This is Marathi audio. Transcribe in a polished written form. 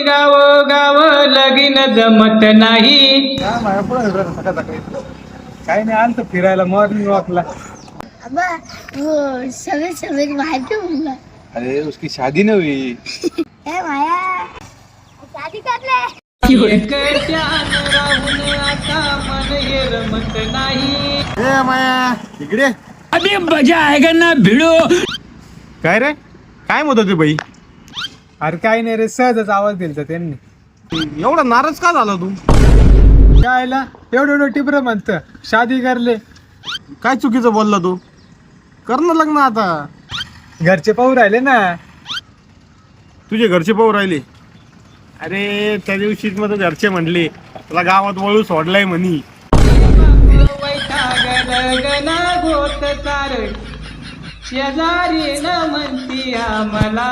गाव गाव लगीन जमत नाही. काही नाही आलं फिरायला मॉर्निंग वॉकला. अबा वो सवेरे सवेरे बाहर क्यों घूमना? अरे उसकी शादी नहीं हुई. ए माया शादी कर ले. एकट्यानं राहून आता मन हे रमत नाही. ए माया इकडे. अभी मजा आएगा ना भिडो. काय रे काय म्हणत होती बाई? अरे काय नाही रे सहजच आवाज दिलता त्यांनी. एवढा नाराज का झाला तू? कायला एवढं एवढं टिपर म्हणत शादी करले. काय चुकीचं बोलला तू? कर ना लग्न आता. घरचे पाहू राहिले ना. तुझे घरचे पाहू राहिले? अरे त्या दिवशीच मग घरचे म्हणले तुला गावात वळू सोडलाय म्हणी. गना गोत तार शेजारी न म्हणती आम्हाला.